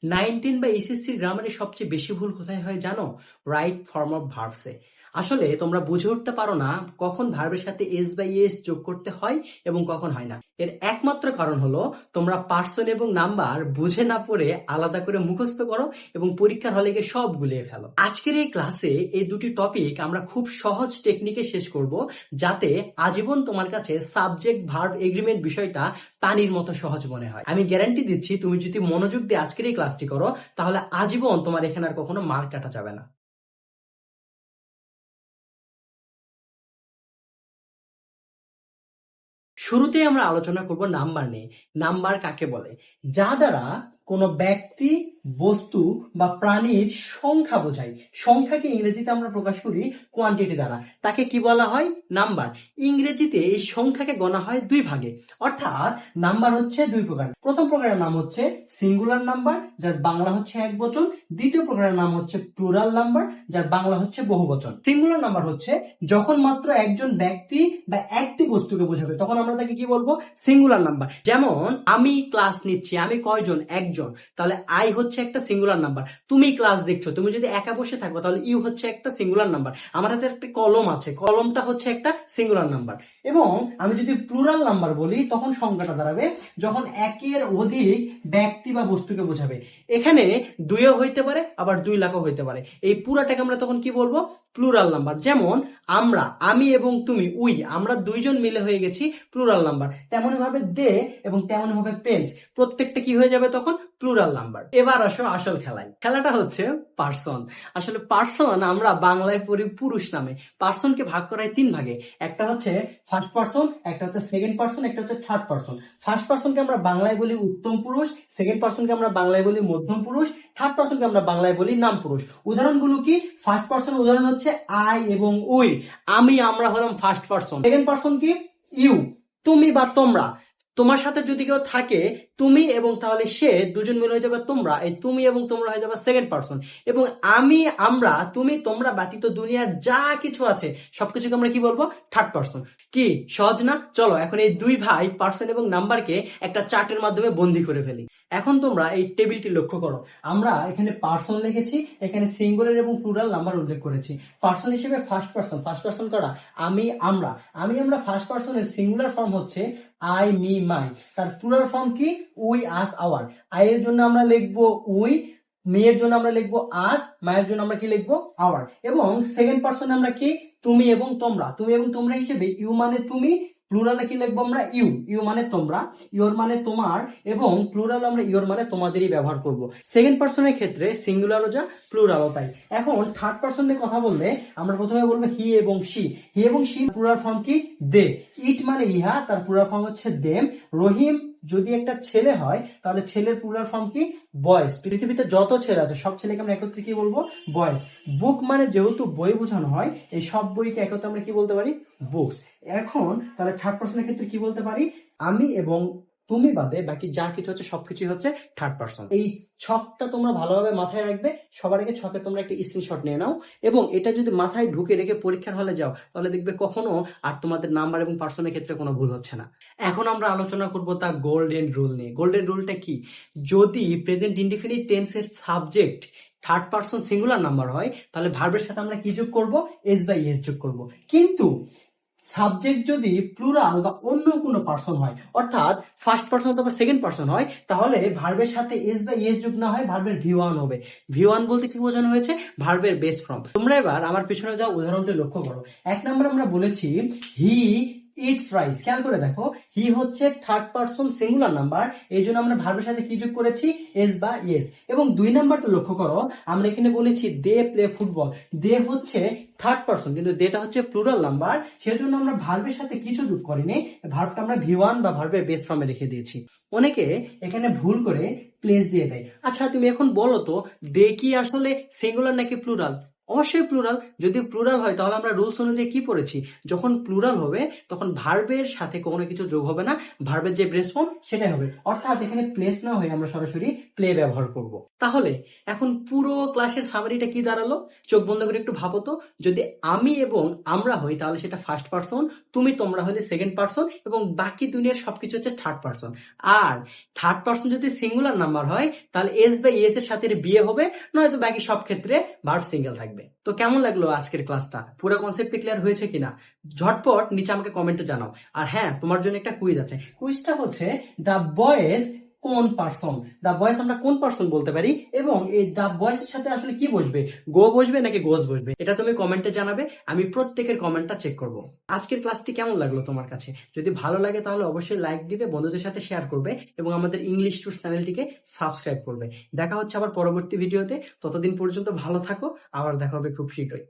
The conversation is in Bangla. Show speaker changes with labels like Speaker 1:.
Speaker 1: 19 বা এসএসসির গ্রামারে সবচেয়ে বেশি ভুল কোথায় হয় জানো? রাইট ফর্ম অফ ভার্বসে। আসলে তোমরা বুঝে উঠতে পারো না কখন ভার্বের সাথে এস বা এস যোগ করতে হয় এবং কখন হয় না। এর একমাত্র কারণ হলো তোমরা পার্সন এবং নাম্বার বুঝে না পড়ে আলাদা করে মুখস্থ করো এবং পরীক্ষার হলে গিয়ে সব গুলিয়ে ফেলো। আজকের এই ক্লাসে এই দুটি টপিক আমরা খুব সহজ টেকনিকে শেষ করব, যাতে আজীবন তোমার কাছে সাবজেক্ট ভার্ব এগ্রিমেন্ট বিষয়টা পানির মতো সহজ মনে হয়। আমি গ্যারান্টি দিচ্ছি, তুমি যদি মনোযোগ দিয়ে আজকের এই ক্লাসটি করো তাহলে আজীবন তোমার এখানে আর কখনো মার্ক কাটা যাবে না। শুরুতেই আমরা আলোচনা করব নাম্বার নিয়ে। নাম্বার কাকে বলে? যা দ্বারা কোনো ব্যক্তি, বস্তু বা প্রাণীর সংখ্যা বোঝায়। সংখ্যাকে ইংরেজিতে আমরা প্রকাশ করি কোয়ান্টিটি দ্বারা, তাকে কি বলা হয়? নাম্বার। ইংরেজিতে এই সংখ্যাকে গণা হয় দুই ভাগে, অর্থাৎ নাম্বার হচ্ছে দুই প্রকার। প্রথম প্রকারের নাম হচ্ছে সিঙ্গুলার নাম্বার, যার বাংলা হচ্ছে এক বচন। দ্বিতীয় প্রকারের নাম হচ্ছে প্লুরাল নাম্বার, যার বাংলা হচ্ছে বহু বচন। সিঙ্গুলার নাম্বার হচ্ছে যখন মাত্র একজন ব্যক্তি বা একটি বস্তুকে বোঝাবে, তখন আমরা তাকে কি বলবো? Singular number. যেমন আমি ক্লাস নিচ্ছি, আমি কয়জন? একজন, তাহলে আই হচ্ছে একটা সিঙ্গুলার নাম্বার। তুমি ক্লাস দেখছো, তুমি যদি একা বসে থাকো তাহলে ইউ হচ্ছে একটা সিঙ্গুলার নাম্বার। আমার হাতে একটা কলম আছে, কলমটা হচ্ছে একটা সিঙ্গুলার নাম্বার। এবং আমি যদি প্লুরাল নাম্বার বলি তখন সংখ্যাটা দাঁড়াবে যখন একের অধিক ব্যক্তি বা বস্তুকে বোঝাবে। এখানে দুইও হইতে পারে, আবার 2 লাখও হইতে পারে। এই পুরাটাকে আমরা তখন কি বলবো? Plural number. যেমন আমরা, আমি এবং তুমি, উই, আমরা দুইজন মিলে হয়ে গেছি প্লুরাল নাম্বার। তেমনি ভাবে দে এবং তেমনি ভাবে পেন্স, প্রত্যেকটা কি হয়ে যাবে তখন? Plural number. এবার আসো আসল খেলায়। খেলাটা হচ্ছে পার্সন। আসলে পার্সন আমরা বাংলায় পড়ি পুরুষ নামে। পার্সনকে ভাগ করা হয় 3 ভাগে। একটা হচ্ছে ফার্স্ট পার্সন, একটা হচ্ছে সেকেন্ড পার্সন, একটা হচ্ছে থার্ড পার্সন। ফার্স্ট পার্সনকে আমরা বাংলায় বলি উত্তম পুরুষ, সেকেন্ড পার্সনকে আমরা বাংলায় বলি মধ্যম পুরুষ, থার্ড পার্সনকে আমরা বাংলায় বলি নাম পুরুষ। উদাহরণগুলো কি? ফার্স্ট পার্সন উদাহরণ হচ্ছে আই এবং উই, আমি, আমরা হলাম ফার্স্ট পার্সন। সেকেন্ড পার্সন কি? ইউ, তুমি বা তোমরা। তোমার সাথে যদি কেউ থাকে, তুমি এবং তাহলে সে, দুজন মিলে হয়ে যাবে তোমরা। এই তুমি এবং তোমরা হয়ে যাবে সেকেন্ড পার্সন। এবং আমি, আমরা, তুমি, তোমরা ব্যতীত দুনিয়ার যা কিছু আছে সবকিছুকে আমরা কি বলবো? Third person. কি সহজ না? চলো এখন এই দুই ভাই পার্সন এবং নাম্বারকে একটা চার্টের মাধ্যমে বন্দি করে ফেলি। এখন তোমরা এই টেবিলটি লক্ষ্য করো। আমরা এখানে পার্সন লিখেছি, এখানে সিঙ্গুলার এবং প্লুরাল নাম্বার উল্লেখ করেছি। পার্সন হিসেবে ফার্স্ট পার্সন করা আমি, আমরা। আমি, আমরা ফার্স্ট পার্সনের সিঙ্গুলার ফর্ম হচ্ছে আই, মি, মাই। তার প্লুরাল ফর্ম কি? We, us, our. আই এর জন্য আমরা লিখবো উই, মি এর জন্য আমরা লিখবো আস, মায়ের জন্য আমরা কি লিখবো? আওয়ার। এবং সেকেন্ড পার্সনে আমরা কি? তুমি এবং তোমরা। তুমি এবং তোমরা হিসেবে ইউ মানে তুমি, প্লুরালে কি লিখবো আমরা? ইউ। ইউ মানে তোমরা, ইউর মানে তোমার, এবং প্লুরাল আমরা ইউর মানে তোমাদেরই ব্যবহার করব। সেকেন্ড পার্সনের ক্ষেত্রে সিঙ্গুলারও যা, প্লুরালও তাই। এখন থার্ড পার্সনের কথা বললে আমরা প্রথমে বলবো হি এবং শি। হি এবং শি প্লুরাল ফর্ম কি? দে। ইট মানে ইহা, তার প্লুরাল ফর্ম হচ্ছে দেম। রহিম যদি একটা ছেলে হয় তাহলে ছেলের প্লুরাল ফর্ম কি? বয়েজ। পৃথিবীতে যত ছেলে আছে সব ছেলেকে আমরা একত্রে কি বলবো? বয়েজ। বুক মানে যেহেতু বই বোঝানো হয়, এই সব বইকে একত্রে আমরা কি বলতে পারি? বুকস। এখন তাহলে থার্ড পার্সনের ক্ষেত্রে কি বলতে পারি? আমি এবং তুমি বাদে বাকি যা কিছু হচ্ছে সবকিছুই হচ্ছে থার্ড পার্সন। এই ছকটা তোমরা ভালোভাবে মাথায় রাখবে। সবার আগে ছকে তোমরা একটা স্ক্রিনশট নিয়ে নাও এবং এটা যদি মাথায় ঢুকে রেখে পরীক্ষার হলে যাও তাহলে দেখবে কখনো আর তোমাদের নাম্বার এবং পার্সনের ক্ষেত্রে কোনো ভুল হচ্ছে না। এখন আমরা আলোচনা করব তার গোল্ডেন রুল নিয়ে। গোল্ডেন রুলটা কি? যদি প্রেজেন্ট ইনডিফিনিট টেন্সের subject third person singular number হয় তাহলে ভার্বের সাথে আমরা কি যোগ করব? এস বাই এস যোগ করব। কিন্তু সাবজেক্ট যদি প্লুরাল বা অন্য কোনো পার্সন হয়, অর্থাৎ ফার্স্ট পার্সন অথবা সেকেন্ড পার্সন হয়, তাহলে ভার্বের সাথে এস বা এস যোগ না হয় ভার্বের ভি1 হবে। ভি1 বলতে কি বোঝানো হয়েছে? ভার্বের বেস ফর্ম। তোমরা এবার আমার পিছনে যাও, উদাহরণটি লক্ষ্য করো। এক নম্বর আমরা বলেছি হি ইটস রাইস। খেয়াল করে দেখো, হি হচ্ছে থার্ড পার্সন সিঙ্গুলার নাম্বার, এই জন্য আমরা ভার্বের সাথে কি যোগ করেছি? এস বা এস। এবং 2 নাম্বারটা লক্ষ্য করো, আমরা এখানে বলেছি দে প্লে ফুটবল। দে হচ্ছে থার্ড পার্সন, কিন্তু দেটা হচ্ছে প্লুরাল নাম্বার, সেজন্য আমরা ভার্বের সাথে কিছু যোগ করিনি, ভার্বটা আমরা ভি1 বা ভার্বের বেস ফর্মে রেখে দিয়েছি। অনেকে এখানে ভুল করে প্লেস দিয়ে দেয়। আচ্ছা তুমি এখন বলো তো, দে কি আসলে সিঙ্গুলার নাকি প্লুরাল? অবশ্যই প্লুরাল। যদি প্লুরাল হয় তাহলে আমরা রুলস অনুযায়ী কি পড়েছি, যখন প্লুরাল হবে তখন ভার্বের সাথে কোনো কিছু যোগ হবে না, ভার্বের যে বেস ফর্ম সেটাই হবে, অর্থাৎ এখানে প্লেস না হয়ে আমরা সরাসরি প্লে ব্যবহার করব। তাহলে এখন পুরো ক্লাসের সামারিটা কি দাঁড়ালো, চোখ বন্ধ করে একটু ভাবো তো, যদি আমি এবং আমরা হই তাহলে সেটা ফার্স্ট পারসন, তুমি তোমরা হলে সেকেন্ড পারসন, এবং বাকি দুনিয়ার সবকিছু হচ্ছে থার্ড পারসন। আর থার্ড পারসন যদি সিঙ্গুলার নাম্বার হয় তাহলে এস বাই এস এর সাথে বিয়ে হবে, নয়তো বাকি সব ক্ষেত্রে ভার্ব সিঙ্গেল থাকবে। তো কেমন লাগলো আজকের ক্লাসটা, পুরো কনসেপ্ট ক্লিয়ার হয়েছে কিনা, ঝটপট নিচে আমাকে কমেন্টে জানাও। আর হ্যাঁ, তোমার জন্য একটা কুইজ আছে, কুইজটা হচ্ছে দ্য বয়েজ কোন পারসন, দ্য বয়েজ আমরা কোন পারসন বলতে পারি, এবং এই দ্য বয়েজ এর সাথে আসলে কি বসবে, গো বসবে নাকি গোস বসবে, এটা তুমি কমেন্টে জানাবে, আমি প্রত্যেকের কমেন্টটা চেক করব। আজকের ক্লাসটি কেমন লাগলো তোমার কাছে, যদি ভালো লাগে তাহলে অবশ্যই লাইক দিবে, বন্ধুদের সাথে শেয়ার করবে, এবং আমাদের ইংলিশ টুর চ্যানেলটিকে সাবস্ক্রাইব করবে। দেখা হচ্ছে আবার পরবর্তী ভিডিওতে, ততদিন পর্যন্ত ভালো থাকো, আবার দেখা হবে খুব শীঘ্রই।